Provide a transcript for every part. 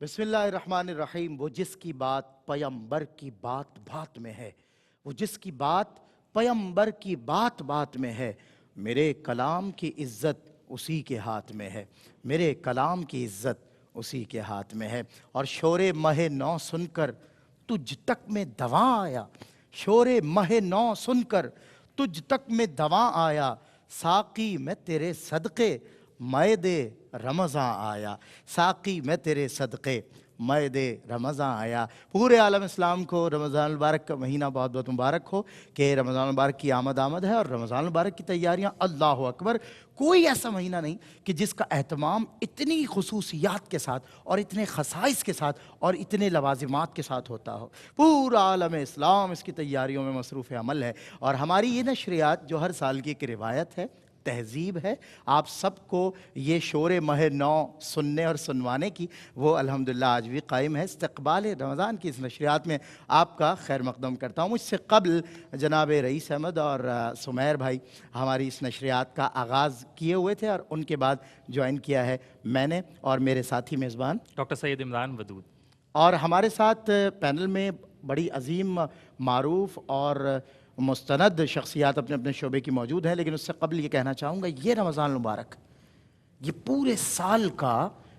بسم اللہ الرحمن الرحیم۔ وہ جس کی بات پیمبر کی بات بات میں ہے، وہ جس کی بات پیمبر کی بات بات میں ہے، میرے کلام کی عزت اسی کے ہاتھ میں ہے، میرے کلام کی عزت اسی کے ہاتھ میں ہے۔ اور شور مہ نو سن کر تجھ تک میں دواں آیا، شور مہ نو سن کر تجھ تک میں دواں آیا، ساقی میں تیرے صدقے مید رمضان آیا، ساقی میں تیرے صدقے مید رمضان آیا۔ پورے عالم اسلام کو رمضان المبارک کا مہینہ بہت بہت مبارک ہو کہ رمضان المبارک کی آمد ہے، اور رمضان المبارک کی تیاریاں اللہ اکبر، کوئی ایسا مہینہ نہیں کہ جس کا اہتمام اتنی خصوصیات کے ساتھ اور اتنے خصائص کے ساتھ اور اتنے لوازمات کے ساتھ ہوتا ہو۔ پورا عالم اسلام اس کی تیاریوں میں مصروف عمل ہے، اور ہماری یہ نشریات جو ہر سال کی ایک روایت ہے، تہذیب ہے، آپ سب کو یہ شور مہ نو سننے اور سنوانے کی، وہ الحمدللہ آج بھی قائم ہے۔ استقبال رمضان کی اس نشریات میں آپ کا خیر مقدم کرتا ہوں۔ مجھ سے قبل جناب رئیس احمد اور سمیر بھائی ہماری اس نشریات کا آغاز کیے ہوئے تھے، اور ان کے بعد جوائن کیا ہے میں نے اور میرے ساتھی میزبان ڈاکٹر سید عمران ودود۔ اور ہمارے ساتھ پینل میں بڑی عظیم، معروف اور مستند شخصیات اپنے اپنے شعبے کی موجود ہیں، لیکن اس سے قبل یہ کہنا چاہوں گا، یہ رمضان المبارک یہ پورے سال کا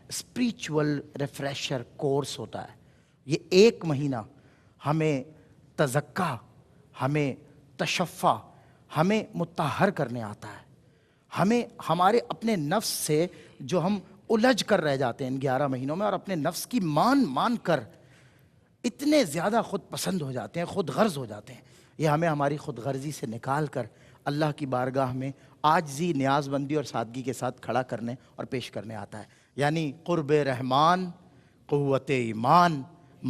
اسپریچول ریفریشر کورس ہوتا ہے۔ یہ ایک مہینہ ہمیں تزکیٰ، ہمیں تشفع، ہمیں مطہر کرنے آتا ہے، ہمیں ہمارے اپنے نفس سے جو ہم الجھ کر رہ جاتے ہیں ان 11 مہینوں میں، اور اپنے نفس کی مان کر اتنے زیادہ خود پسند ہو جاتے ہیں، خود غرض ہو جاتے ہیں، یہ ہمیں ہماری خود غرضی سے نکال کر اللہ کی بارگاہ میں عاجزی، نیاز بندی اور سادگی کے ساتھ کھڑا کرنے اور پیش کرنے آتا ہے۔ یعنی قرب رحمان، قوت ایمان،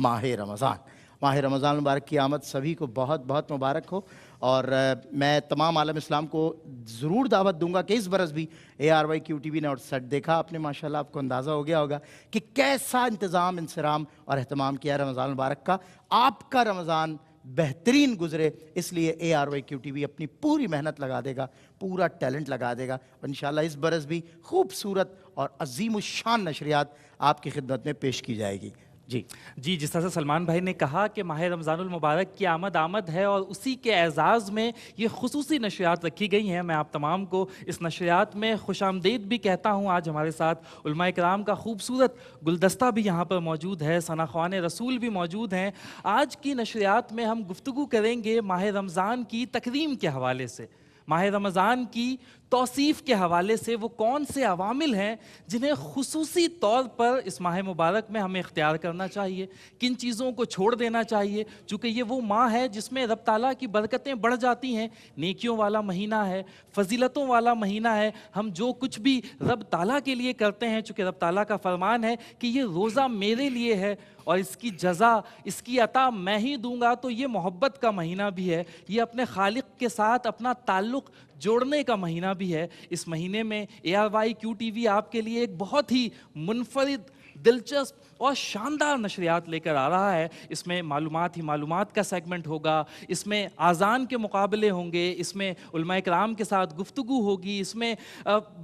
ماہ رمضان۔ ماہ رمضان مبارک کی آمد سبھی کو بہت بہت مبارک ہو، اور میں تمام عالم اسلام کو ضرور دعوت دوں گا کہ اس برس بھی ARYQTV نے اور سیٹ دیکھا آپ نے، ماشاءاللہ آپ کو اندازہ ہو گیا ہوگا کہ کیسا انتظام، انصرام اور اہتمام کیا رمضان مبارک کا۔ آپ کا رمضان بہترین گزرے، اس لیے ARYQTV اپنی پوری محنت لگا دے گا، پورا ٹیلنٹ لگا دے گا، اور انشاءاللہ اس برس بھی خوبصورت اور عظیم الشان نشریات آپ کی خدمت میں پیش کی جائے گی۔ جی، جس طرح سے سلمان بھائی نے کہا کہ ماہ رمضان المبارک کی آمد ہے، اور اسی کے اعزاز میں یہ خصوصی نشریات رکھی گئی ہیں۔ میں آپ تمام کو اس نشریات میں خوش آمدید بھی کہتا ہوں۔ آج ہمارے ساتھ علماء کرام کا خوبصورت گلدستہ بھی یہاں پر موجود ہے، ثنا خوان رسول بھی موجود ہیں۔ آج کی نشریات میں ہم گفتگو کریں گے ماہ رمضان کی تکریم کے حوالے سے، ماہ رمضان کی توصیف کے حوالے سے۔ وہ کون سے عوامل ہیں جنہیں خصوصی طور پر اس ماہ مبارک میں ہمیں اختیار کرنا چاہیے، کن چیزوں کو چھوڑ دینا چاہیے، چونکہ یہ وہ ماہ ہے جس میں رب تعالیٰ کی برکتیں بڑھ جاتی ہیں، نیکیوں والا مہینہ ہے، فضیلتوں والا مہینہ ہے۔ ہم جو کچھ بھی رب تعالیٰ کے لیے کرتے ہیں، چونکہ رب تعالیٰ کا فرمان ہے کہ یہ روزہ میرے لیے ہے اور اس کی جزا، اس کی عطا میں ہی دوں گا، تو یہ محبت کا مہینہ بھی ہے، یہ اپنے خالق کے ساتھ اپنا تعلق جوڑنے کا مہینہ بھی ہے۔ اس مہینے میں ARYQTV آپ کے لیے ایک بہت ہی منفرد، دلچسپ اور شاندار نشریات لے کر آ رہا ہے۔ اس میں معلومات ہی معلومات کا سیگمنٹ ہوگا، اس میں آذان کے مقابلے ہوں گے، اس میں علماء کرام کے ساتھ گفتگو ہوگی، اس میں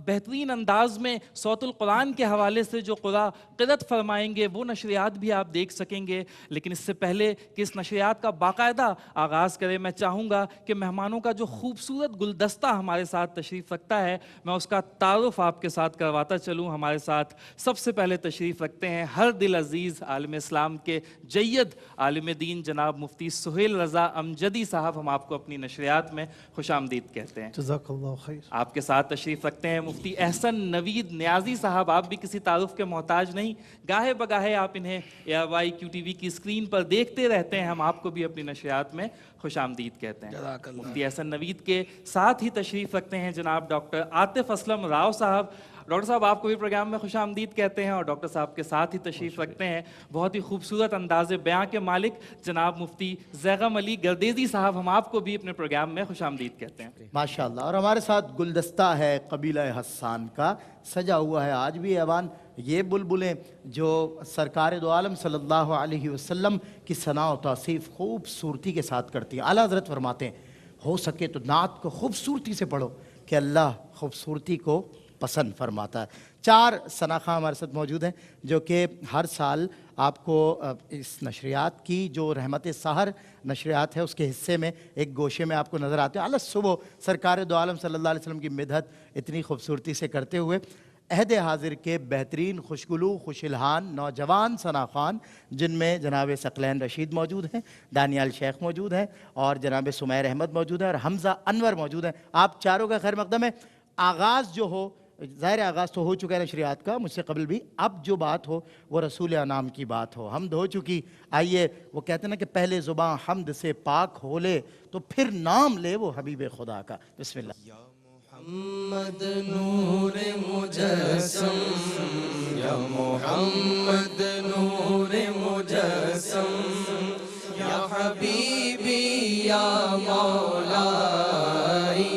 بہترین انداز میں صوت القرآن کے حوالے سے جو قرأت فرمائیں گے وہ نشریات بھی آپ دیکھ سکیں گے۔ لیکن اس سے پہلے کہ اس نشریات کا باقاعدہ آغاز کرے، میں چاہوں گا کہ مہمانوں کا جو خوبصورت گلدستہ ہمارے ساتھ تشریف رکھتا ہے، میں اس کا تعارف آپ کے ساتھ کرواتا چلوں۔ ہمارے ساتھ سب سے پہلے تشریف رکھتے ہیں ہر دل عزیز عالم اسلام کے جید عالم دین جناب مفتی سہیل رضا امجدی صاحب۔ ہم آپ کو اپنی نشریات میں خوش آمدید کہتے ہیں۔ جزاک اللہ خیر۔ آپ کے ساتھ تشریف رکھتے ہیں مفتی احسن نوید نیازی صاحب۔ آپ بھی کسی تعارف کے محتاج نہیں، گاہے بگاہے آپ انہیں ARYQTV کی اسکرین پر دیکھتے رہتے ہیں۔ ہم آپ کو بھی اپنی نشریات میں خوش آمدید کہتے ہیں۔ مفتی احسن نوید کے ساتھ ہی تشریف رکھتے ہیں جناب ڈاکٹر عاطف اسلم راؤ صاحب۔ ڈاکٹر صاحب آپ کو بھی پروگرام میں خوش آمدید کہتے ہیں، اور ڈاکٹر صاحب کے ساتھ ہی تشریف رکھتے ہیں بہت ہی خوبصورت انداز بیاں کے مالک جناب مفتی زیغم علی گردیزی صاحب۔ ہم آپ کو بھی اپنے پروگرام میں خوش آمدید کہتے ہیں۔ ماشاءاللہ۔ اور ہمارے ساتھ گلدستہ ہے قبیلہ حسان کا، سجا ہوا ہے آج بھی ایوان۔ یہ بلبلیں جو سرکار دو عالم صلی اللہ علیہ وسلم کی ثنا و توصیف خوبصورتی کے ساتھ کرتی ہیں۔ اعلیٰ حضرت فرماتے ہیں ہو سکے تو نعت کو خوبصورتی سے پڑھو کہ اللہ خوبصورتی کو پسند فرماتا ہے۔ 4 ثنا خاں ہمارے ساتھ موجود ہیں جو کہ ہر سال آپ کو اس نشریات کی جو رحمت سحر نشریات ہے اس کے حصے میں ایک گوشے میں آپ کو نظر آتے ہیں اعلیٰ صبح سرکار دو عالم صلی اللہ علیہ وسلم کی مدحت اتنی خوبصورتی سے کرتے ہوئے۔ عہد حاضر کے بہترین خوشگلو خوش الحان نوجوان ثنا خان جن میں جناب ثقلین رشید موجود ہیں، دانیال شیخ موجود ہیں اور جناب سمیر احمد موجود ہیں اور حمزہ انور موجود ہیں، آپ چاروں کا خیر مقدم ہے۔ آغاز جو ہو، ظاہر آغاز تو ہو چکا ہے نشریات کا مجھ سے قبل بھی، اب جو بات ہو وہ رسول انام کی بات ہو، حمد ہو چکی، آئیے وہ کہتے ہیں نا کہ پہلے زباں حمد سے پاک ہو لے تو پھر نام لے وہ حبیب خدا کا۔ بسم اللہ۔ محمد نور مجسم، یا محمد نور مجسم، یا حبیبی یا مولائی،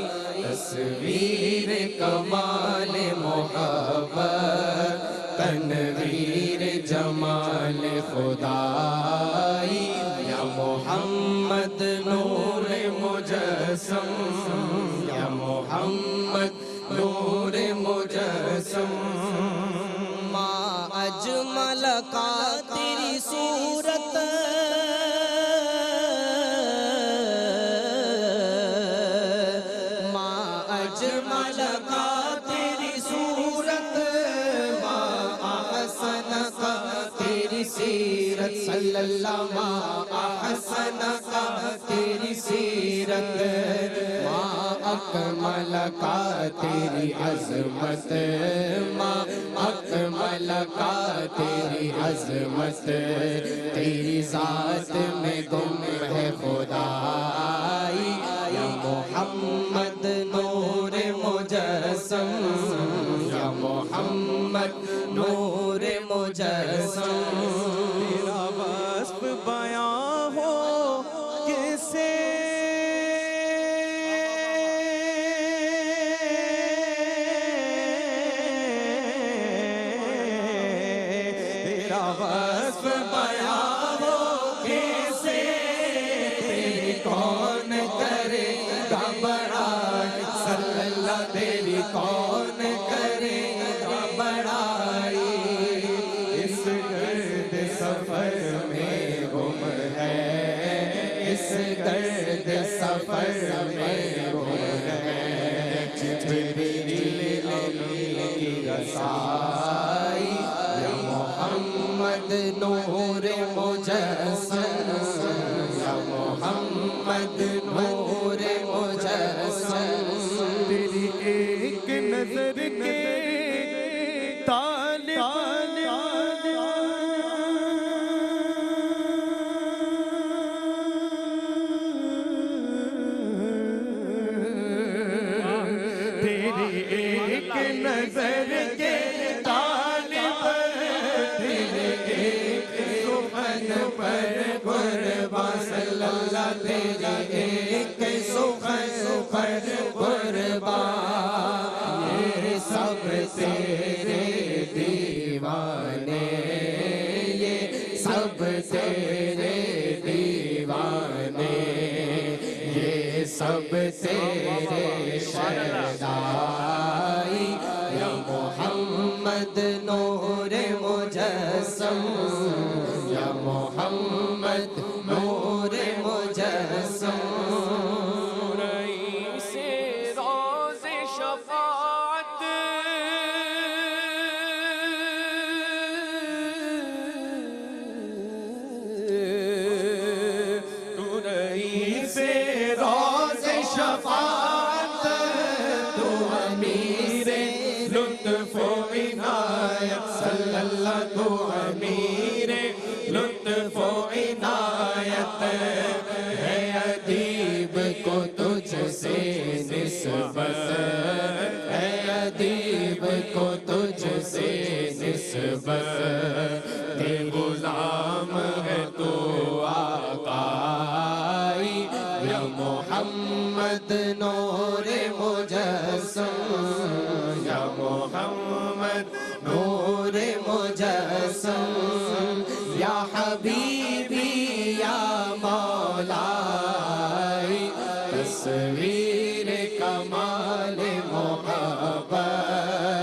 تصویر کمال محبت، تنویر جمال خدائی، یا محمد نور مجسم، یا محمد نور مجسم، ما اجمل کا تیری صورت، ما اجمل کا تیری صورت، ما احسن کا تیری سیرت، صلی اللہ ما احسن کا تیری سیرت، ما اکمل کا تیری عظمت، ما اکمل کا تیری عظمت، تیری ذات میں گم ہے خدائی، یا محمد نور مجسم، یا محمد نور مجسم، تیرا وصف بیان ہو کیسے، وصف بیان ہو کیسے، تیری کون کرے گا بڑائی، صلی اللہ تیری کون کرے گا بڑائی، اس گرد سفر میں گم ہے، اس گرد سفر میں گم ہے، جبریل امین کی رسائی، یا محمد نور مجسم، یا محمد نور مجسم، تیری ایک نظر کے طالب تیری ایک نظر کے طالب، تیرے ایک سخن پر قربان، صلی اللہ تیرے ایک سخن پر قربان، یہ سب تیرے دیوانے، یہ سب تیرے دیوانے، یہ سب تیرے شہدائی، یا محمد نور مجسم، یا محمد نور مجسم، رئیس روز شفاعت، تو رئیس روز شفاعت، تو امیر لطف و عنایت، صلی اللہ تو امیر لطف و عنایت، ہے ادیب کو تجھ سے نسبت، ہے ادیب کو تجھ سے نسبت، تیرے غلام ہے تو آقائی، یا محمد نور مجسم، یا محمد نور مجسم، یا حبیبی یا مولائی، تصویر کمال محبت،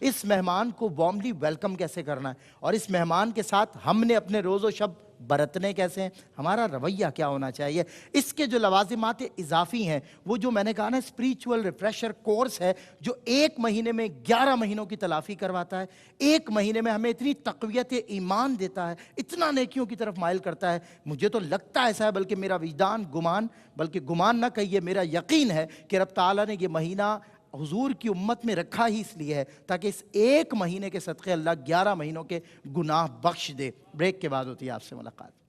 اس مہمان کو وارملی ویلکم کیسے کرنا ہے، اور اس مہمان کے ساتھ ہم نے اپنے روز و شب برتنے کیسے ہیں، ہمارا رویہ کیا ہونا چاہیے۔ اس کے جو لوازمات اضافی ہیں، وہ جو میں نے کہا نا اسپریچول ریفریشر کورس ہے، جو 1 مہینے میں 11 مہینوں کی تلافی کرواتا ہے، 1 مہینے میں ہمیں اتنی تقویت ایمان دیتا ہے، اتنا نیکیوں کی طرف مائل کرتا ہے۔ مجھے تو لگتا ایسا ہے، بلکہ میرا وجدان بلکہ گمان نہ کہیے، میرا یقین ہے کہ رب تعالیٰ نے یہ مہینہ حضور کی امت میں رکھا ہی اس لیے ہے تاکہ اس 1 مہینے کے صدقے اللہ 11 مہینوں کے گناہ بخش دے۔ بریک کے بعد ہوتی ہے آپ سے ملاقات۔